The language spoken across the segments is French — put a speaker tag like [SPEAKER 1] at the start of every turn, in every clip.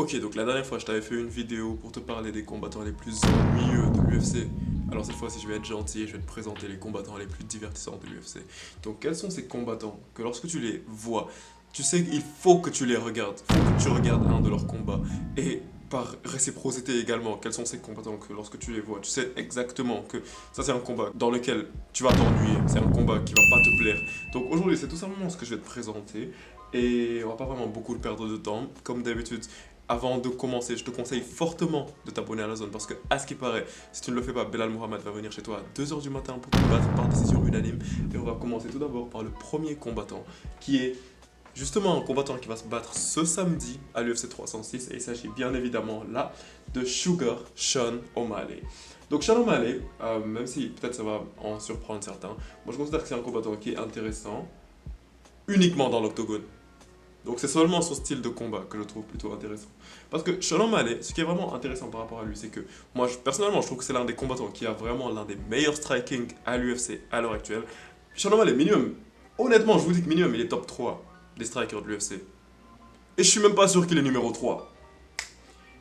[SPEAKER 1] Ok, donc la dernière fois, je t'avais fait une vidéo pour te parler des combattants les plus ennuyeux de l'UFC. Alors cette fois-ci, je vais être gentil et je vais te présenter les combattants les plus divertissants de l'UFC. Donc quels sont ces combattants que lorsque tu les vois, tu sais qu'il faut que tu les regardes, il faut que tu regardes un de leurs combats. Et par réciprocité également, quels sont ces combattants que lorsque tu les vois, tu sais exactement que ça c'est un combat dans lequel tu vas t'ennuyer, c'est un combat qui va pas te plaire. Donc aujourd'hui, c'est tout simplement ce que je vais te présenter. Et on va pas vraiment beaucoup perdre de temps. Comme d'habitude, avant de commencer, je te conseille fortement de t'abonner à la zone parce que, à ce qui paraît, si tu ne le fais pas, Belal Mohamed va venir chez toi à 2 heures du matin pour te battre par décision unanime. Et on va commencer tout d'abord par le premier combattant qui est justement un combattant qui va se battre ce samedi à l'UFC 306. Et il s'agit bien évidemment là de Sugar Sean O'Malley. Donc Sean O'Malley, même si peut-être ça va en surprendre certains, moi je considère que c'est un combattant qui est intéressant uniquement dans l'octogone. Donc c'est seulement son style de combat que je trouve plutôt intéressant. Parce que Sean O'Malley, ce qui est vraiment intéressant par rapport à lui, c'est que moi personnellement je trouve que c'est l'un des combattants qui a vraiment l'un des meilleurs striking à l'UFC à l'heure actuelle. Sean O'Malley, minimum, honnêtement je vous dis que minimum il est top 3 des strikers de l'UFC. Et je suis même pas sûr qu'il est numéro 3.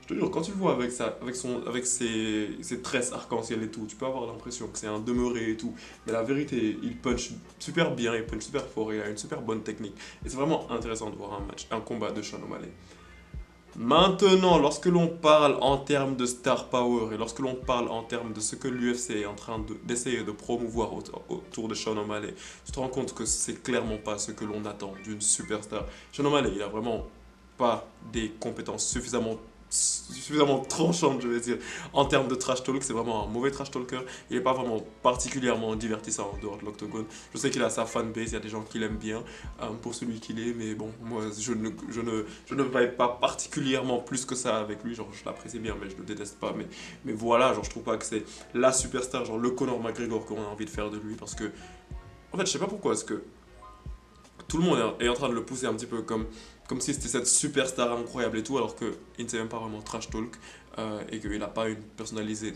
[SPEAKER 1] Je te jure, quand tu le vois avec, avec ses tresses arc-en-ciel et tout, tu peux avoir l'impression que c'est un demeuré et tout. Mais la vérité, il punch super bien, il punch super fort, il a une super bonne technique. Et c'est vraiment intéressant de voir un match, un combat de Sean O'Malley. Maintenant, lorsque l'on parle en termes de star power et lorsque l'on parle en termes de ce que l'UFC est en train d'essayer de promouvoir autour de Sean O'Malley, tu te rends compte que c'est clairement pas ce que l'on attend d'une superstar. Sean O'Malley, il a vraiment pas des compétences suffisamment tranchante, je vais dire. En termes de trash talk, c'est vraiment un mauvais trash talker. Il n'est pas vraiment particulièrement divertissant en dehors de l'octogone. Je sais qu'il a sa fanbase, il y a des gens qui l'aiment bien pour celui qu'il est, mais bon, moi, je ne vais pas particulièrement plus que ça avec lui. Genre, je l'apprécie bien, mais je le déteste pas. Mais voilà, genre, je trouve pas que c'est la superstar, genre le Conor McGregor qu'on a envie de faire de lui, parce que, en fait, je sais pas pourquoi, est-ce que tout le monde est en train de le pousser un petit peu comme si c'était cette superstar incroyable et tout, alors qu'il ne sait même pas vraiment trash talk et qu'il n'a pas une personnalité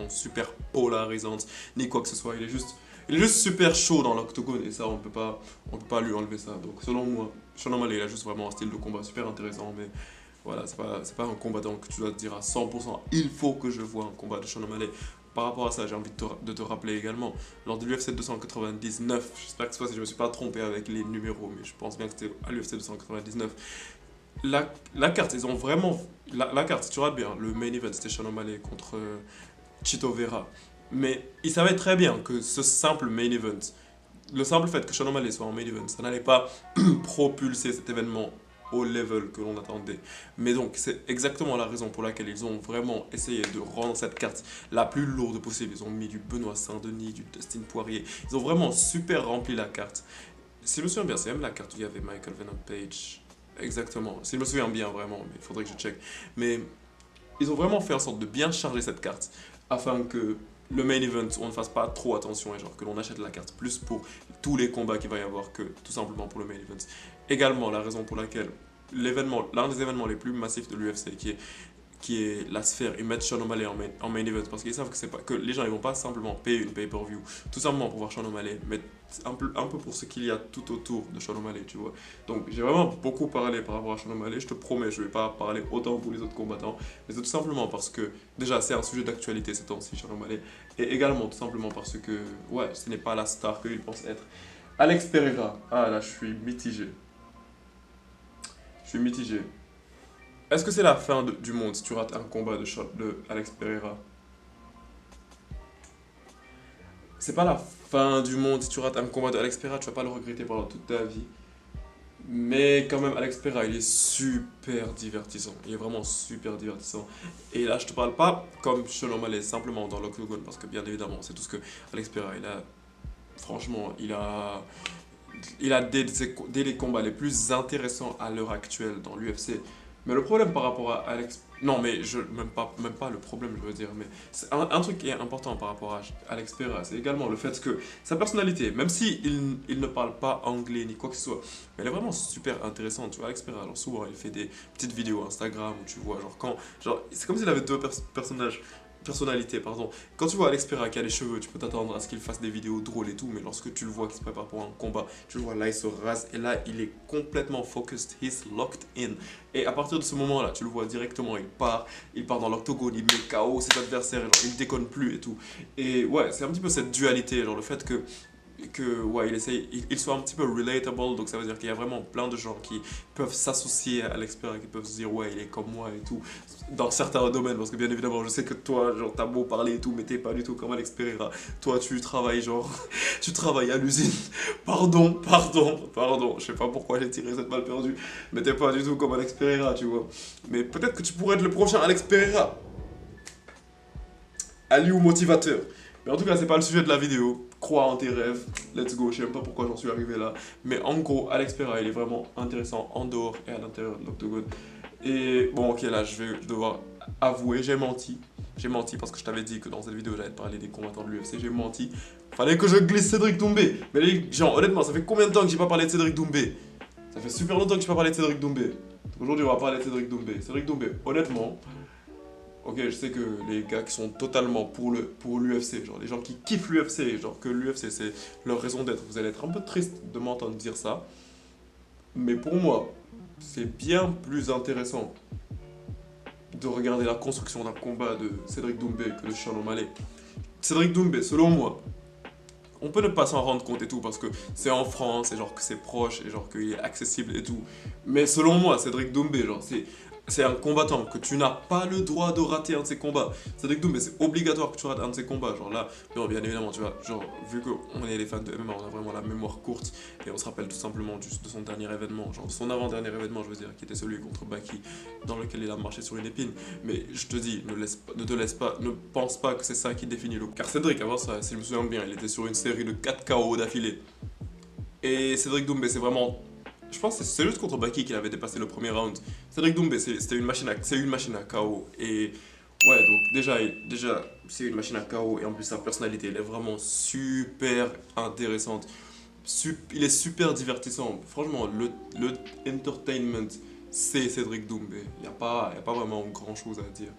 [SPEAKER 1] super polarisante ni quoi que ce soit. Il est juste super chaud dans l'octogone et ça, on peut pas lui enlever ça. Donc, selon moi, Sean O'Malley, il a juste vraiment un style de combat super intéressant, mais voilà, c'est pas un combattant que tu dois te dire à 100%, il faut que je vois un combat de Sean O'Malley. Par rapport à ça, j'ai envie de te rappeler également, lors de l'UFC 299, j'espère que cette fois-ci je ne me suis pas trompé avec les numéros, mais je pense bien que c'était à l'UFC 299, la carte, ils ont vraiment... La carte, si tu regardes bien, le main event c'était Sean O'Malley contre Chito Vera. Mais ils savaient très bien que ce simple main event, le simple fait que Sean O'Malley soit en main event, ça n'allait pas propulser cet événement au level que l'on attendait. Mais donc, c'est exactement la raison pour laquelle ils ont vraiment essayé de rendre cette carte la plus lourde possible. Ils ont mis du Benoît Saint-Denis, du Dustin Poirier. Ils ont vraiment super rempli la carte. Si je me souviens bien, c'est même la carte où il y avait Michael Venom Page. Exactement. Si je me souviens bien, vraiment, mais il faudrait que je check. Mais ils ont vraiment fait en sorte de bien charger cette carte afin que le main event, on ne fasse pas trop attention et genre que l'on achète la carte plus pour tous les combats qu'il va y avoir que tout simplement pour le main event. Également, la raison pour laquelle l'un des événements les plus massifs de l'UFC qui est la sphère, ils mettent Sean O'Malley en main event parce qu'ils savent que, que les gens ils vont pas simplement payer une pay-per-view tout simplement pour voir Sean O'Malley, mais un peu pour ce qu'il y a tout autour de Sean O'Malley, tu vois. Donc j'ai vraiment beaucoup parlé par rapport à Sean O'Malley, je te promets, je vais pas parler autant pour les autres combattants, mais c'est tout simplement parce que déjà c'est un sujet d'actualité ces temps-ci, Sean O'Malley, et également tout simplement parce que, ouais, ce n'est pas la star qu'il pense être. Alex Pereira, ah là je suis mitigé. Je suis mitigé. Est-ce que c'est la fin du monde si tu rates un combat de Alex Pereira? C'est pas la fin du monde si tu rates un combat de Alex Pereira, tu vas pas le regretter pendant toute ta vie. Mais quand même, Alex Pereira, il est super divertissant. Il est vraiment super divertissant. Et là, je te parle pas comme Sean O'Malley, simplement dans l'octogone, parce que bien évidemment, c'est tout ce que Alex Pereira, il a. Franchement, il a des des combats les plus intéressants à l'heure actuelle dans l'UFC. Mais le problème par rapport à Alex... Non, mais même pas le problème, je veux dire. Mais c'est un truc qui est important par rapport à Alex Pereira, c'est également le fait que sa personnalité, même si il ne parle pas anglais ni quoi que ce soit, mais elle est vraiment super intéressante. Tu vois, Alex Pereira, alors souvent, il fait des petites vidéos Instagram où tu vois, genre, c'est comme s'il avait deux personnages. personnalité, pardon. Quand tu vois Alex Pereira qui a les cheveux, tu peux t'attendre à ce qu'il fasse des vidéos drôles et tout, mais lorsque tu le vois qui se prépare pour un combat, tu le vois là, il se rase et là, il est complètement focused, he's locked in. Et à partir de ce moment-là, tu le vois directement, il part dans l'octogone, il met KO ses adversaires, genre, il déconne plus et tout. Et ouais, c'est un petit peu cette dualité, genre le fait que ouais, il soit un petit peu relatable, donc ça veut dire qu'il y a vraiment plein de gens qui peuvent s'associer à l'expert, qui peuvent se dire ouais, il est comme moi et tout, dans certains domaines, parce que bien évidemment, je sais que toi, genre, t'as beau parler et tout, mais t'es pas du tout comme Alex Pereira. Toi, tu travailles, genre, tu travailles à l'usine. Pardon, je sais pas pourquoi j'ai tiré cette balle perdue, mais t'es pas du tout comme Alex Pereira, tu vois. Mais peut-être que tu pourrais être le prochain Alex Pereira. Aliou motivateur. Mais en tout cas, c'est pas le sujet de la vidéo. Crois en tes rêves. Let's go. Je sais même pas pourquoi j'en suis arrivé là. Mais en gros, Alex Pereira, il est vraiment intéressant en dehors et à l'intérieur de l'octogone. Et bon, ok, là, je vais devoir avouer, j'ai menti. J'ai menti parce que je t'avais dit que dans cette vidéo, j'allais te parler des combattants de l'UFC. J'ai menti. Fallait que je glisse Cédric Doumbé. Mais les gens, honnêtement, ça fait combien de temps que j'ai pas parlé de Cédric Doumbé? Ça fait super longtemps que j'ai pas parlé de Cédric Doumbé. Aujourd'hui, on va parler de Cédric Doumbé. Cédric Doumbé, honnêtement. Ok, je sais que les gars qui sont totalement pour l'UFC, genre les gens qui kiffent l'UFC, genre que l'UFC c'est leur raison d'être, vous allez être un peu triste de m'entendre dire ça, mais pour moi, c'est bien plus intéressant de regarder la construction d'un combat de Cédric Doumbé que de Sean O'Malley. Cédric Doumbé, selon moi, on peut ne pas s'en rendre compte et tout parce que c'est en France et genre que c'est proche et genre qu'il est accessible et tout. Mais selon moi, Cédric Doumbé, genre c'est un combattant que tu n'as pas le droit de rater un de ses combats. Cédric Doumbé, c'est obligatoire que tu rates un de ses combats. Genre là, non, bien évidemment, tu vois, genre vu qu'on est les fans de MMA, on a vraiment la mémoire courte et on se rappelle tout simplement juste de son dernier événement, genre son avant-dernier événement, je veux dire, qui était celui contre Baki, dans lequel il a marché sur une épine. Mais je te dis, ne te laisse pas, ne pense pas que c'est ça qui définit le. Car Cédric, avant ça, si je me souviens bien, il était sur une série de 4 KO d'affilée. Et Cédric Doumbé, c'est vraiment. Je pense que c'est juste contre Baki qu'il avait dépassé le premier round. Cédric Doumbé, c'est une machine à KO. Et ouais, donc déjà c'est une machine à KO. Et en plus, sa personnalité, elle est vraiment super intéressante. Il est super divertissant. Franchement, le entertainment, c'est Cédric Doumbé. Y a pas vraiment grand chose à dire.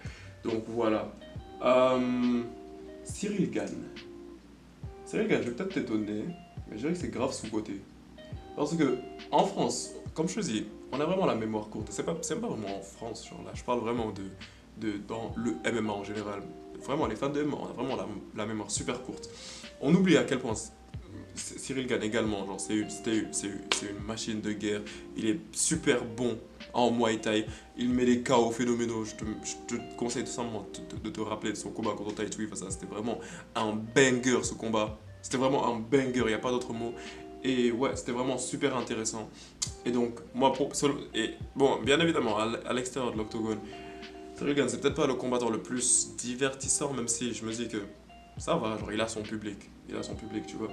[SPEAKER 1] Donc voilà. Euh, Cyril Gann. Cyril Gann, je vais peut-être t'étonner, mais je dirais que c'est grave sous-coté. Parce que en France, comme je te dis, on a vraiment la mémoire courte. C'est pas vraiment en France, genre là, je parle vraiment dans le MMA en général. Vraiment, les fans de MMA, on a vraiment la mémoire super courte. On oublie à quel point Cyril Gane également, genre c'est une machine de guerre. Il est super bon en Muay Thai. Il met des KO phénoménaux. Je te conseille tout simplement de te rappeler de son combat contre Tai Tui. Ça, c'était vraiment un banger ce combat. C'était vraiment un banger, il n'y a pas d'autre mot. Et ouais, c'était vraiment super intéressant. Et donc, moi, bon, bien évidemment, à l'extérieur de l'octogone, Cyril Gane, c'est peut-être pas le combattant le plus divertissant, même si je me dis que ça va, genre, il a son public. Il a son public, tu vois.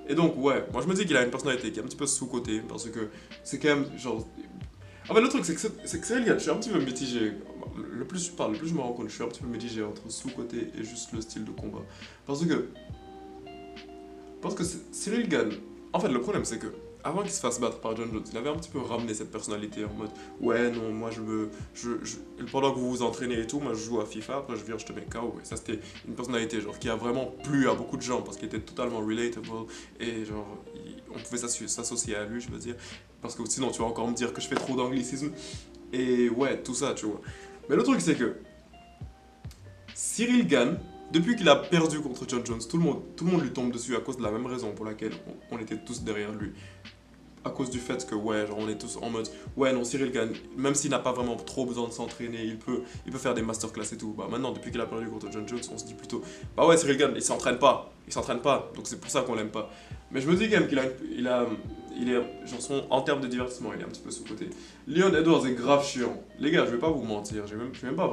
[SPEAKER 1] Et donc, ouais, moi je me dis qu'il a une personnalité qui est un petit peu sous-cotée, parce que c'est quand même, genre. En fait, le truc, c'est que Cyril Gane, je suis un petit peu mitigé. Le plus je parle, le plus je me rends compte, je suis un petit peu mitigé entre sous-côté et juste le style de combat. Parce que. Parce que Cyril Gane, en fait, le problème, c'est que avant qu'il se fasse battre par John Jones, il avait un petit peu ramené cette personnalité en mode ouais, non, moi pendant que vous vous entraînez et tout, moi je joue à FIFA, après je viens, je te mets KO. Et ça, c'était une personnalité genre qui a vraiment plu à beaucoup de gens parce qu'il était totalement relatable et genre on pouvait s'associer à lui, je veux dire. Parce que sinon, tu vas encore me dire que je fais trop d'anglicisme. Et ouais, tout ça, tu vois. Mais le truc, c'est que Cyril Gane, depuis qu'il a perdu contre John Jones, tout le monde lui tombe dessus à cause de la même raison pour laquelle on était tous derrière lui. À cause du fait que, ouais, genre on est tous en mode, ouais, non, Cyril Gane, même s'il n'a pas vraiment trop besoin de s'entraîner, il peut faire des masterclass et tout. Bah maintenant, depuis qu'il a perdu contre John Jones, on se dit plutôt, bah ouais, Cyril Gane, il s'entraîne pas, donc c'est pour ça qu'on l'aime pas. Mais je me dis quand même il est, genre en termes de divertissement, il est un petit peu sous-côté. Leon Edwards est grave chiant. Les gars, je vais pas vous mentir, je vais même pas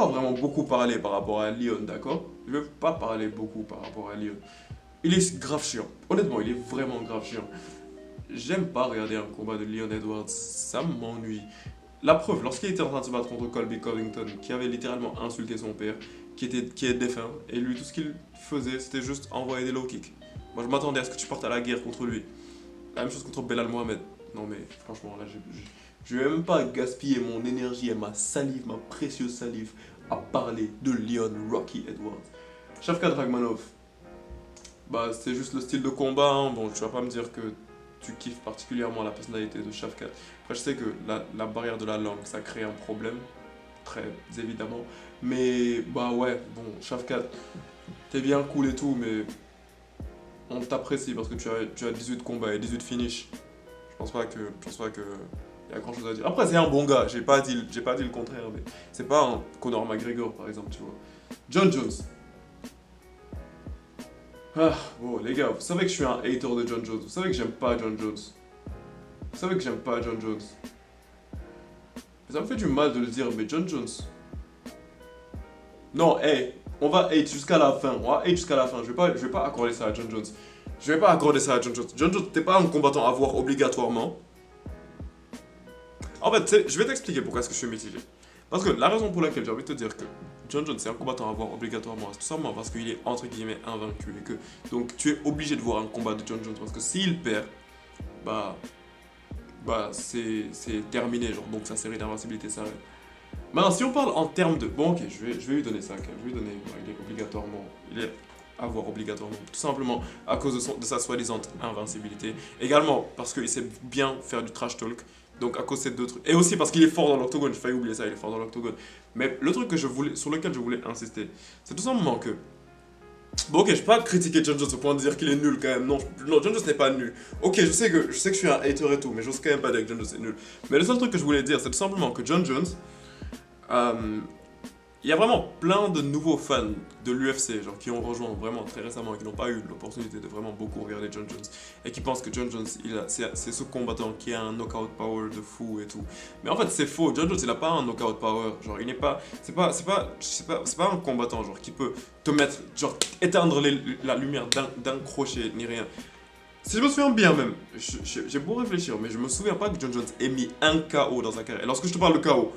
[SPEAKER 1] vraiment beaucoup parler par rapport à Leon, d'accord? Je vais pas parler beaucoup par rapport à Leon. Il est grave chiant. Honnêtement, il est vraiment grave chiant. J'aime pas regarder un combat de Leon Edwards, ça m'ennuie. La preuve, lorsqu'il était en train de se battre contre Colby Covington, qui avait littéralement insulté son père, qui est défunt, et lui, tout ce qu'il faisait, c'était juste envoyer des low kicks. Moi, je m'attendais à ce que tu partes à la guerre contre lui. La même chose contre Belal Mohamed. Non, mais franchement, là, Je vais même pas gaspiller mon énergie et ma salive, ma précieuse salive, à parler de Leon Rocky Edwards. Shavkat Rakhmonov, bah c'est juste le style de combat, hein. Bon, tu vas pas me dire que tu kiffes particulièrement la personnalité de Shavkat. Après, je sais que la barrière de la langue, ça crée un problème, très évidemment. Mais bah ouais, bon, Shavkat, t'es bien cool et tout, mais on t'apprécie parce que tu as 18 combats et 18 finishes. Je pense pas que y a grand chose à dire. Après, c'est un bon gars, j'ai pas dit le contraire, mais c'est pas un Conor McGregor par exemple, tu vois. John Jones. Ah, bon, les gars, vous savez que je suis un hater de John Jones. Vous savez que j'aime pas John Jones. Vous savez que j'aime pas John Jones. Mais ça me fait du mal de le dire, mais John Jones. Non, hey, on va hate jusqu'à la fin. On va hate jusqu'à la fin. Je vais pas accorder ça à John Jones. Je vais pas accorder ça à John Jones. John Jones, t'es pas un combattant à voir obligatoirement. En fait, je vais t'expliquer pourquoi est-ce que je suis mitigé. Parce que la raison pour laquelle j'ai envie de te dire que John Jones c'est un combattant à voir obligatoirement, c'est tout simplement parce qu'il est entre guillemets invaincu et que donc tu es obligé de voir un combat de John Jones parce que s'il perd, bah c'est terminé genre donc sa série d'invincibilité s'arrête. Maintenant si on parle en termes de bon ok je vais lui donner ça, je vais lui donner il est obligatoirement il est à voir obligatoirement tout simplement à cause de sa soi-disant invincibilité, également parce qu'il sait bien faire du trash talk. Donc à cause de ces deux trucs. Et aussi parce qu'il est fort dans l'octogone, j'ai failli oublier ça, il est fort dans l'octogone. Mais le truc sur lequel je voulais insister, c'est tout simplement que... Bon ok, je peux pas critiquer John Jones au point de dire qu'il est nul quand même. Non, non, John Jones n'est pas nul. Ok, je sais que je suis un hater et tout, mais j'ose quand même pas dire que John Jones est nul. Mais le seul truc que je voulais dire, c'est tout simplement que John Jones... il y a vraiment plein de nouveaux fans de l'UFC, genre qui ont rejoint vraiment très récemment et qui n'ont pas eu l'opportunité de vraiment beaucoup regarder John Jones et qui pensent que John Jones, c'est ce combattant qui a un knockout power de fou et tout. Mais en fait, c'est faux. John Jones, il a pas un knockout power. Genre, il n'est pas, c'est pas un combattant genre qui peut te mettre, genre éteindre la lumière d'un crochet ni rien. Si je me souviens bien même, j'ai beau réfléchir, mais je me souviens pas que John Jones ait mis un KO dans sa carrière. Et lorsque je te parle de KO,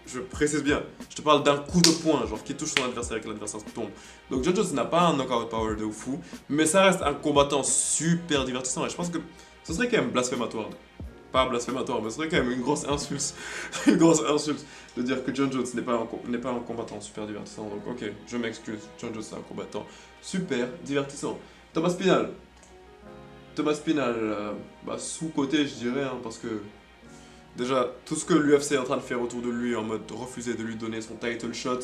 [SPEAKER 1] je précise bien, je te parle d'un coup de poing, genre qui touche son adversaire et que l'adversaire tombe. Donc John Jones n'a pas un knockout power de fou, mais ça reste un combattant super divertissant. Et je pense que ce serait quand même blasphématoire, pas blasphématoire, mais ce serait quand même une grosse insulte, une grosse insulte de dire que John Jones n'est pas un combattant super divertissant. Donc ok, je m'excuse, John Jones c'est un combattant super divertissant. Thomas Spinal. Thomas Spinal, sous-côté je dirais, hein, parce que déjà, tout ce que l'UFC est en train de faire autour de lui, en mode de refuser de lui donner son title shot,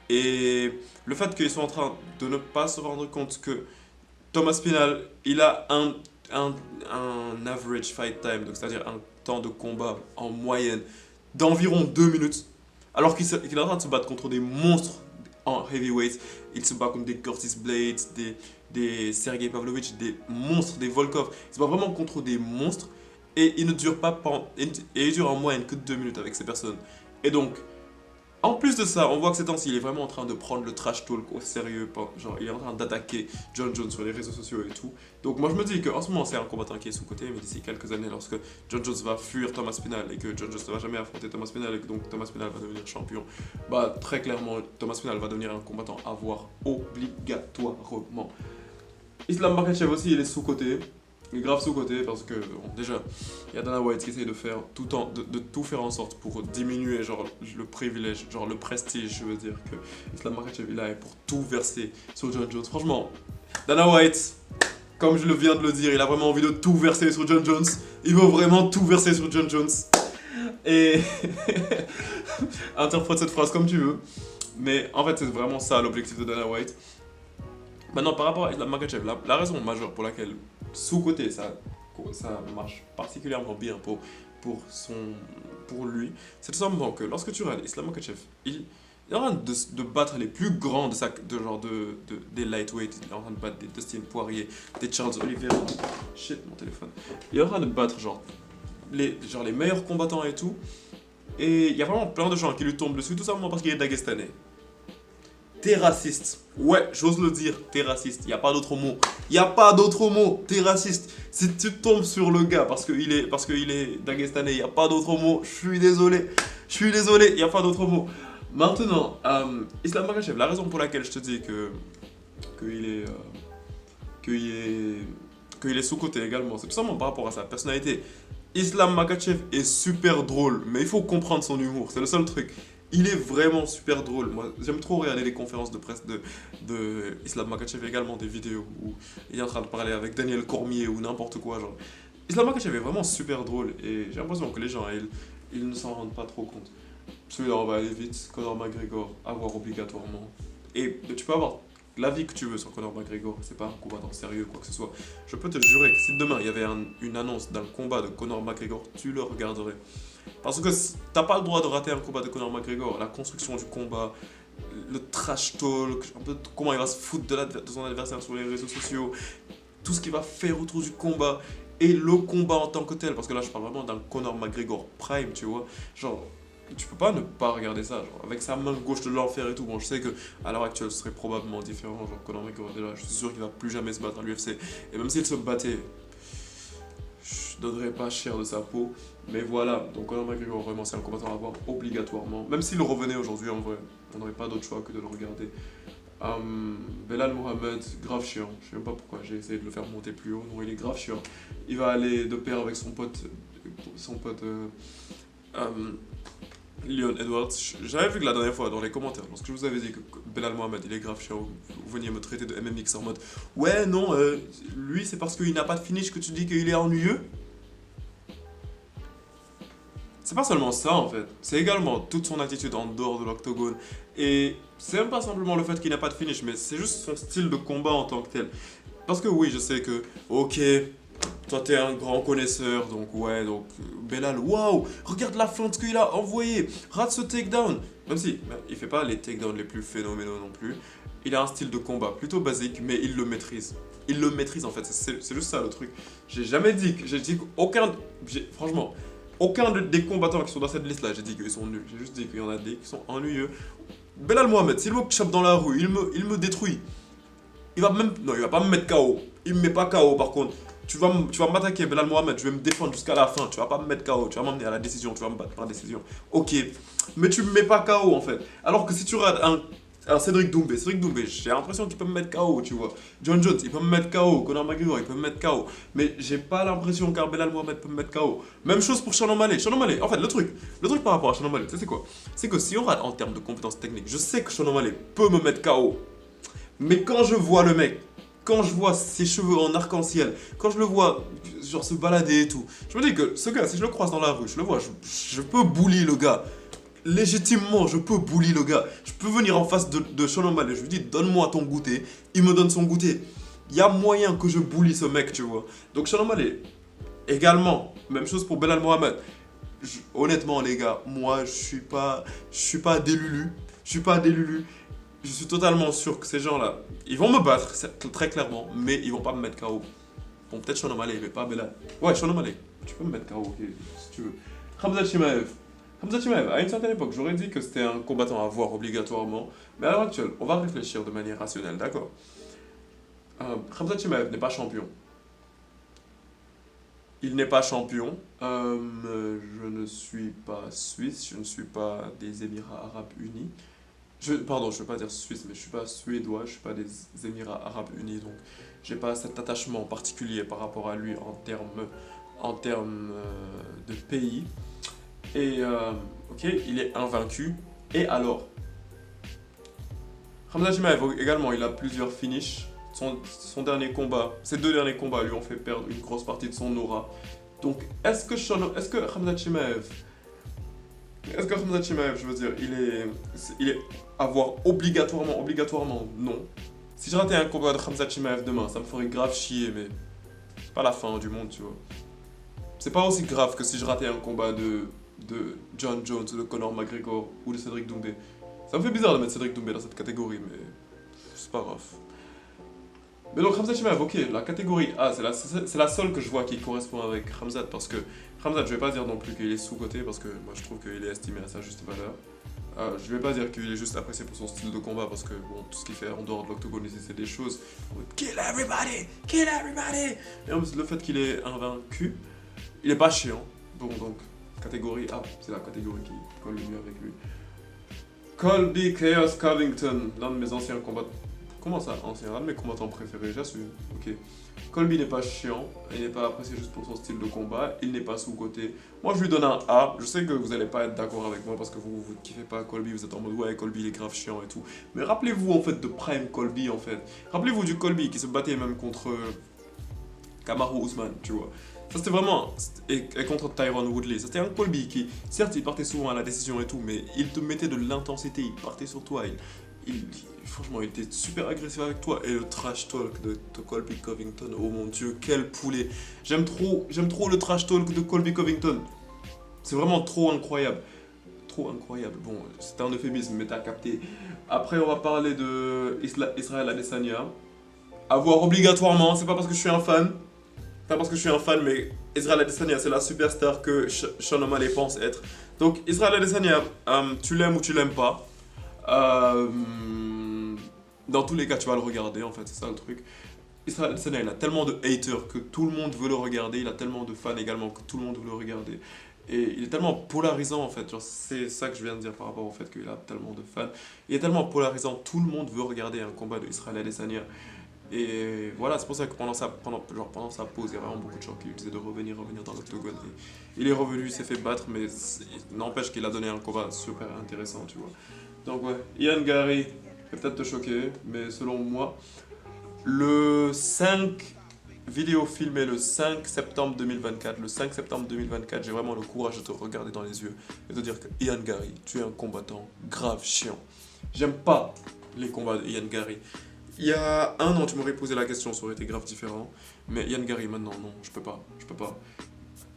[SPEAKER 1] et le fait qu'ils soient en train de ne pas se rendre compte que Thomas Spinal, il a un average fight time, donc c'est-à-dire un temps de combat en moyenne d'environ 2 minutes, alors qu'il est en train de se battre contre des monstres en heavyweight. Il se bat contre des Curtis Blades, des Sergei Pavlovich, des monstres, des Volkov. Il se bat vraiment contre des monstres. Et il ne dure pas et il dure en moyenne que 2 minutes avec ces personnes. Et donc, en plus de ça, on voit que ces temps-ci, il est vraiment en train de prendre le trash talk au sérieux. Genre, il est en train d'attaquer John Jones sur les réseaux sociaux et tout. Donc, moi, je me dis qu'en ce moment, c'est un combattant qui est sous-côté. Mais d'ici quelques années, lorsque John Jones va fuir Thomas Spinal et que John Jones ne va jamais affronter Thomas Spinal et que donc Thomas Spinal va devenir champion, bah, très clairement, Thomas Spinal va devenir un combattant à voir obligatoirement. Islam Makhachev aussi, il est sous-côté. Il est grave sous-côté parce que, bon, déjà, il y a Dana White qui essaye de tout faire en sorte pour diminuer genre, le privilège, genre le prestige, je veux dire, que Islam Makhachev il a pour tout verser sur John Jones. Franchement, Dana White, comme je viens de le dire, il a vraiment envie de tout verser sur John Jones. Il veut vraiment tout verser sur John Jones. Et interprète cette phrase comme tu veux. Mais en fait, c'est vraiment ça l'objectif de Dana White. Maintenant, par rapport à Islam Makhachev, la raison majeure pour laquelle sous-côté ça marche particulièrement bien pour lui, c'est tout simplement que lorsque tu regardes Islam Makhachev, il est en train de battre les plus grands des lightweights. Il est en train de battre des Dustin Poirier, des Charles Oliveira. Shit, mon téléphone. Il est en train de battre les meilleurs combattants et tout. Et il y a vraiment plein de gens qui lui tombent dessus tout simplement parce qu'il est dagestanais. T'es raciste. Ouais, j'ose le dire, t'es raciste. Y a pas d'autre mot. Y a pas d'autre mot. T'es raciste. Si tu tombes sur le gars parce qu'il est dagestanais, y a pas d'autre mot. Je suis désolé. Y a pas d'autre mot. Maintenant, Islam Makhachev, la raison pour laquelle je te dis qu'il est sous-côté également, c'est tout simplement par rapport à sa personnalité. Islam Makhachev est super drôle, mais il faut comprendre son humour, c'est le seul truc. Il est vraiment super drôle. Moi, j'aime trop regarder les conférences de presse de Islam Makhachev, également des vidéos où il est en train de parler avec Daniel Cormier ou n'importe quoi. Genre. Islam Makhachev est vraiment super drôle et j'ai l'impression que les gens, ils ne s'en rendent pas trop compte. Celui-là, on va aller vite. Conor McGregor, à voir obligatoirement. Et tu peux avoir l'avis que tu veux sur Conor McGregor, c'est pas un combattant sérieux, quoi que ce soit. Je peux te jurer que si demain il y avait une annonce d'un combat de Conor McGregor, tu le regarderais. Parce que t'as pas le droit de rater un combat de Conor McGregor. La construction du combat, le trash talk, un peu comment il va se foutre de son adversaire sur les réseaux sociaux, tout ce qu'il va faire autour du combat et le combat en tant que tel. Parce que là, je parle vraiment d'un Conor McGregor prime, tu vois. Genre, tu peux pas ne pas regarder ça, genre, avec sa main gauche de l'enfer et tout. Bon, je sais que à l'heure actuelle, ce serait probablement différent. Genre, Conor McGregor, déjà, je suis sûr qu'il va plus jamais se battre à l'UFC. Et même s'il se battait, je donnerais pas cher de sa peau. Mais voilà, donc Conor McGregor, vraiment, c'est un combattant à voir obligatoirement. Même s'il revenait aujourd'hui, en vrai, on n'aurait pas d'autre choix que de le regarder. Belal Mohamed, grave chiant. Je sais même pas pourquoi j'ai essayé de le faire monter plus haut. Non, il est grave chiant. Il va aller de pair avec son pote Leon Edwards. J'avais vu que la dernière fois dans les commentaires, lorsque je vous avais dit que Belal Mohamed il est grave chiant, vous veniez me traiter de MMX en mode ouais, non, lui c'est parce qu'il n'a pas de finish que tu dis qu'il est ennuyeux. C'est pas seulement ça en fait, c'est également toute son attitude en dehors de l'octogone. Et c'est même pas simplement le fait qu'il n'a pas de finish, mais c'est juste son style de combat en tant que tel. Parce que oui, je sais que, ok, toi t'es un grand connaisseur, donc ouais, donc Belal, waouh, regarde la feinte qu'il a envoyée, rate ce takedown. Même si, il fait pas les takedowns les plus phénoménaux non plus. Il a un style de combat plutôt basique, mais il le maîtrise. Il le maîtrise en fait, c'est juste ça le truc. J'ai dit qu'aucun, franchement, aucun des combattants qui sont dans cette liste-là, j'ai dit qu'ils sont nuls. J'ai juste dit qu'il y en a des qui sont ennuyeux. Belal Mohamed, s'il me chope dans la rue, il me détruit. Non, il va pas me mettre KO. Il me met pas KO par contre. Tu vas m'attaquer, Belal Mohamed, je vais me défendre jusqu'à la fin. Tu vas pas me mettre KO, tu vas m'emmener à la décision, tu vas me battre par décision. Ok, mais tu me mets pas KO en fait. Alors que si tu rates un Cédric Doumbé, j'ai l'impression qu'il peut me mettre KO, tu vois. John Jones, il peut me mettre KO. Conor McGregor, il peut me mettre KO. Mais j'ai pas l'impression qu'un Belal Mohamed peut me mettre KO. Même chose pour Sean O'Malley. Sean O'Malley, en fait, le truc par rapport à Sean O'Malley, tu sais c'est quoi? C'est que si on rate en termes de compétences techniques, je sais que Sean O'Malley peut me mettre KO. Mais quand je vois le mec, quand je vois ses cheveux en arc-en-ciel, quand je le vois genre se balader et tout, je me dis que ce gars, si je le croise dans la rue, je le vois, je peux bully le gars. Légitimement, je peux bully le gars. Je peux venir en face de Sean O'Malley, je lui dis donne-moi ton goûter, il me donne son goûter. Il y a moyen que je bully ce mec, tu vois. Donc Sean O'Malley, également, même chose pour Belal Mohamed. Honnêtement les gars, moi je suis pas des Lulu. Je suis pas des Lulu. Je suis totalement sûr que ces gens-là, ils vont me battre, très clairement, mais ils vont pas me mettre KO. Bon, peut-être Sean O'Malley, mais pas Belal. Ouais, Sean O'Malley, tu peux me mettre KO, ok, si tu veux. Khamzat Chimaev. Khamzat Chimaev, à une certaine époque, j'aurais dit que c'était un combattant à voir obligatoirement, mais à l'heure actuelle, on va réfléchir de manière rationnelle, d'accord? Khamzat Chimaev n'est pas champion. Il n'est pas champion. Je ne suis pas suisse, je ne suis pas des Émirats Arabes Unis. Pardon, je ne veux pas dire suisse, mais je ne suis pas suédois, je ne suis pas des Émirats Arabes Unis, donc j'ai pas cet attachement particulier par rapport à lui en termes de pays. Et ok, il est invaincu. Et alors? Khamzat Chimaev également, il a plusieurs finishes. Son dernier combat, ses deux derniers combats lui ont fait perdre une grosse partie de son aura. Donc, est-ce que Khamzat Chimaev, je veux dire, il est à voir obligatoirement, non. Si je ratais un combat de Khamzat Chimaev demain, ça me ferait grave chier, mais c'est pas la fin du monde, tu vois. C'est pas aussi grave que si je ratais un combat de John Jones ou de Conor McGregor ou de Cédric Doumbé. Ça me fait bizarre de mettre Cédric Doumbé dans cette catégorie, mais c'est pas grave. Mais donc Khamzat Chimaev, ok, la catégorie A, c'est la seule que je vois qui correspond avec Khamzat, parce que Khamzat, je vais pas dire non plus qu'il est sous-coté, parce que moi je trouve qu'il est estimé à sa juste valeur. Je vais pas dire qu'il est juste apprécié pour son style de combat, parce que bon, tout ce qu'il fait en dehors de l'octogone, c'est des choses kill everybody, kill everybody. Et en plus, le fait qu'il est invaincu, il est pas chiant. Bon, donc, catégorie A, c'est la catégorie qui colle le mieux avec lui. Colby Chaos Covington, l'un de mes anciens Comment ça, ancien? Un de mes combattants préférés, j'assume. Ok. Colby n'est pas chiant, il n'est pas apprécié juste pour son style de combat, il n'est pas sous-coté. Moi, je lui donne un A. Je sais que vous n'allez pas être d'accord avec moi parce que vous ne kiffez pas Colby, vous êtes en mode ouais, Colby il est grave chiant et tout. Mais rappelez-vous en fait de Prime Colby en fait. Rappelez-vous du Colby qui se battait même contre Kamaru Usman, tu vois. Ça c'était vraiment. Et contre Tyron Woodley. C'était un Colby qui, certes, il partait souvent à la décision et tout, mais il te mettait de l'intensité, il partait sur toi. Franchement, il était super agressif avec toi. Et le trash talk de Colby Covington, oh mon dieu, quel poulet. J'aime trop le trash talk de Colby Covington. C'est vraiment trop incroyable. Trop incroyable. Bon, c'était un euphémisme, mais t'as capté. Après, on va parler de Israël Adesanya. À voir obligatoirement, c'est pas parce que je suis un fan. Pas parce que je suis un fan, mais Israël Adesanya, c'est la superstar que Sean O'Malley pense être. Donc, Israël Adesanya, tu l'aimes ou tu l'aimes pas. Euh, dans tous les cas, tu vas le regarder, en fait, c'est ça le truc. Israël Adesanya, il a tellement de haters que tout le monde veut le regarder. Il a tellement de fans également que tout le monde veut le regarder. Et il est tellement polarisant, en fait. Genre, c'est ça que je viens de dire par rapport au fait qu'il a tellement de fans. Il est tellement polarisant, tout le monde veut regarder un combat de Israël Adesanya. Et voilà, c'est pour ça que pendant sa pause, il y a vraiment beaucoup de gens qui lui disaient de revenir dans l'octogone. Et il est revenu, il s'est fait battre, mais n'empêche qu'il a donné un combat super intéressant, tu vois. Donc ouais, Ian Gary peut peut-être te choquer, mais selon moi, le 5 vidéo filmée le 5 septembre 2024, le 5 septembre 2024, j'ai vraiment le courage de te regarder dans les yeux et de dire que Ian Gary, tu es un combattant grave chiant. J'aime pas les combats de Ian Gary. Il y a un an, tu m'aurais posé la question, ça aurait été grave différent. Mais Ian Gary, maintenant, non, je peux pas.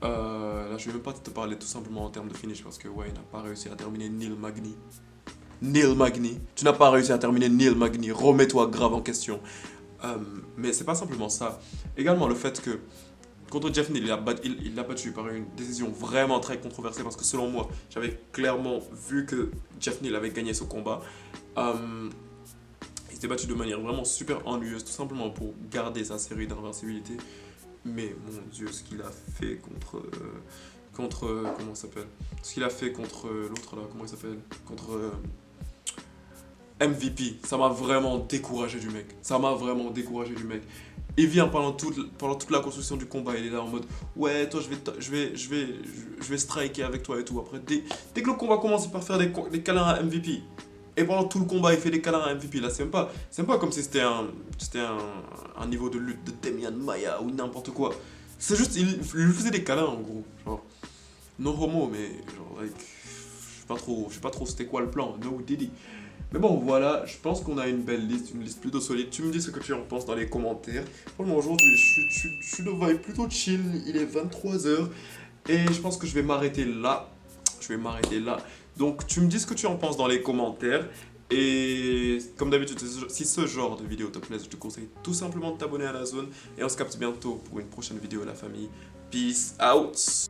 [SPEAKER 1] Là, je vais même pas te parler tout simplement en termes de finish parce que, ouais, il n'a pas réussi à terminer Neil Magny. Neil Magny, tu n'as pas réussi à terminer Neil Magny, remets-toi grave en question. Mais c'est pas simplement ça. Également, le fait que contre Jeff Neal, il l'a battu par une décision vraiment très controversée parce que selon moi, j'avais clairement vu que Jeff Neal avait gagné ce combat. Il s'est battu de manière vraiment super ennuyeuse, tout simplement pour garder sa série d'invincibilité. Mais mon Dieu, ce qu'il a fait comment ça s'appelle? Ce qu'il a fait contre l'autre là, comment il s'appelle? Contre MVP, ça m'a vraiment découragé du mec. Ça m'a vraiment découragé du mec. Il vient pendant toute la construction du combat, il est là en mode ouais, toi je vais striker avec toi et tout. Après, dès que le combat commence, il part faire des câlins à MVP. Et pendant tout le combat, il fait des câlins à MVP. Là, c'est même pas comme si c'était un niveau de lutte de Demian Maia ou n'importe quoi. C'est juste, il lui faisait des câlins en gros. Genre, no homo, mais genre, like, je sais pas trop c'était quoi le plan. No Diddy. Mais bon, voilà, je pense qu'on a une belle liste, une liste plutôt solide. Tu me dis ce que tu en penses dans les commentaires. Franchement, aujourd'hui, je suis de vibe plutôt chill. Il est 23 h. Et je pense que je vais m'arrêter là. Donc, tu me dis ce que tu en penses dans les commentaires. Et comme d'habitude, si ce genre de vidéo te plaît, je te conseille tout simplement de t'abonner à la zone. Et on se capte bientôt pour une prochaine vidéo, la famille. Peace out!